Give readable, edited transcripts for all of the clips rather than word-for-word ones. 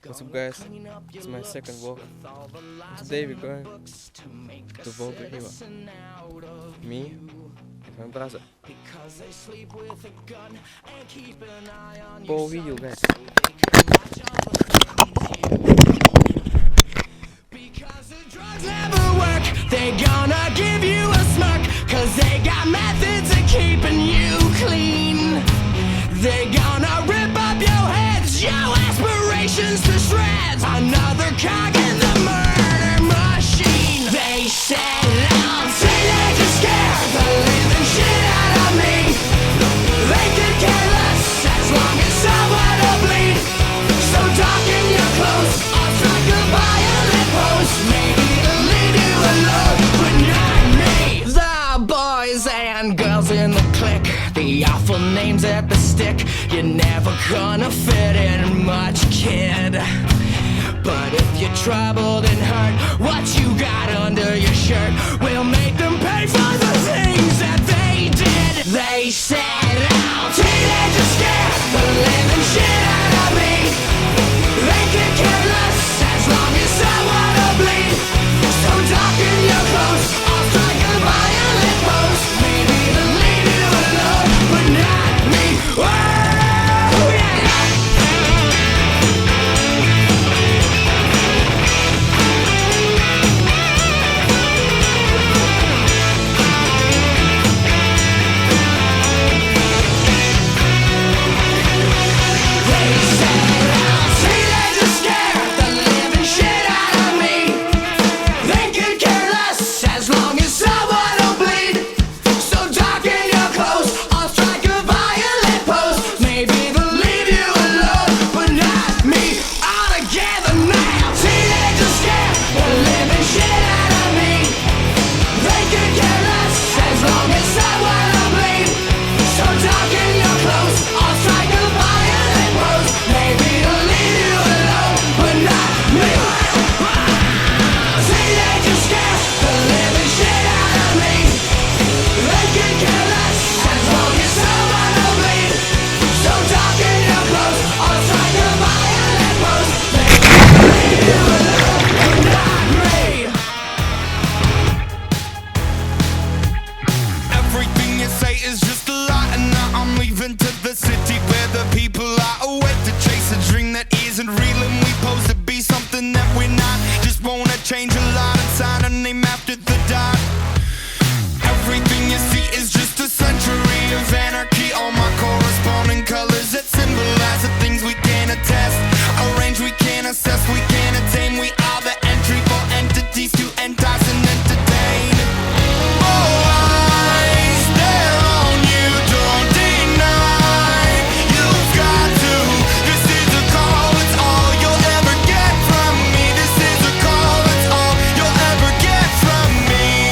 What's up, guys? It's my second walk. Today we're going to vote with Dima. Me and my brother. Poll video, guys. Because the drugs never work, they gonna give you a smirk. Cause they got methods of keeping you clean. They gonna rip up your heads, your aspirations to shreds. Another cog in the murder machine. They said I'm teenagers scare the living shit out of me. They could care less as long as someone will bleed. So darken your clothes, I'll strike a violent pose. Maybe it'll leave you alone, but not me. The boys and girls in the clique, the awful names at the stick. You're never gonna fit in much, kid. But if you're troubled and hurt, what you got under your shirt will make them pay for the things that they did. They said I'm teenagers scared the living shit out of me. They could care less as long as someone will bleed. So darken your clothes, I'll strike a violent pose. Maybe it'll leave you alone, but not me. Oh, yeah. Is just a lie, and now I'm leaving to the city where the people are awake to chase a dream that isn't real, and we pose to be something that we're not. Just wanna change a lot and sign a name after the dot. Everything you see is just a century of anarchy. All my corresponding colors that symbolize the things we can't attest, arrange we can't assess, we can't attain. We are the entry for entities to entice and entertain. Oh, eyes, they're on you, don't deny. You've got to. This is a call, it's all you'll ever get from me. This is a call, it's all you'll ever get from me.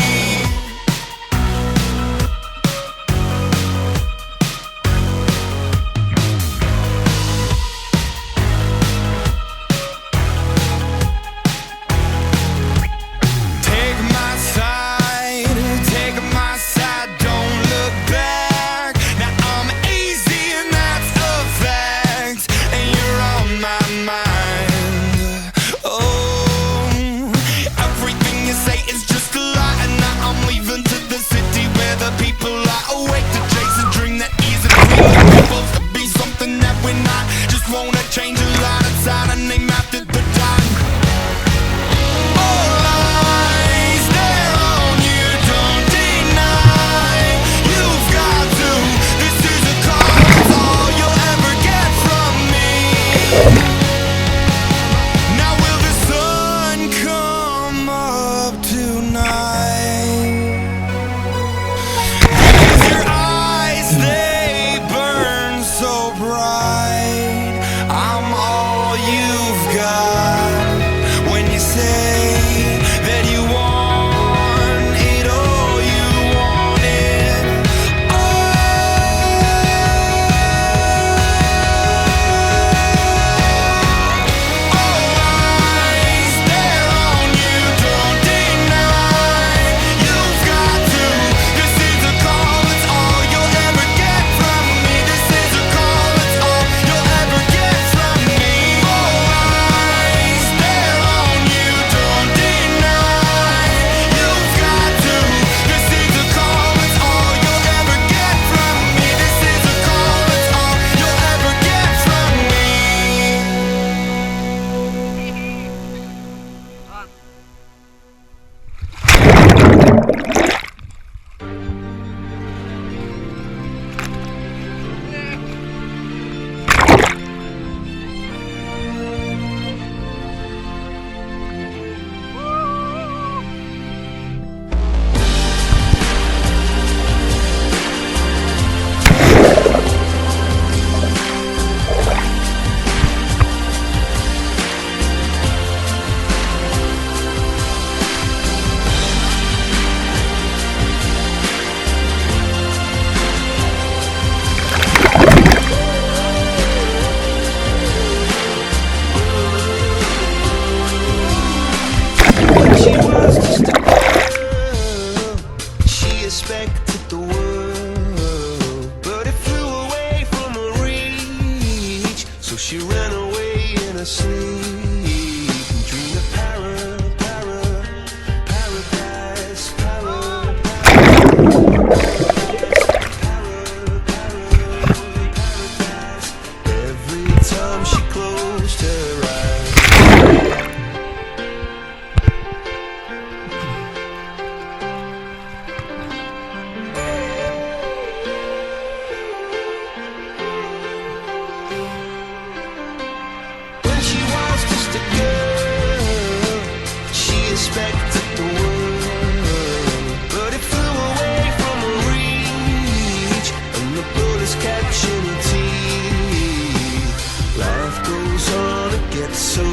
Take my side, don't look back. Now I'm easy and that's a fact, and you're on my mind. Oh, everything you say is just a lie, and now I'm leaving to the city where the people are awake to chase a dream that isn't real. We're supposed to be something that we're not. Just wanna change a lot inside a name after the dot. Now will the sun come up tonight? With your eyes, they burn so bright. I'm all you've in her sleep and dream of paradise, every time she closed her eyes. When she was just a girl, she expected the world, but it flew away from her reach, and the bullets catching her teeth. Life goes on, it gets so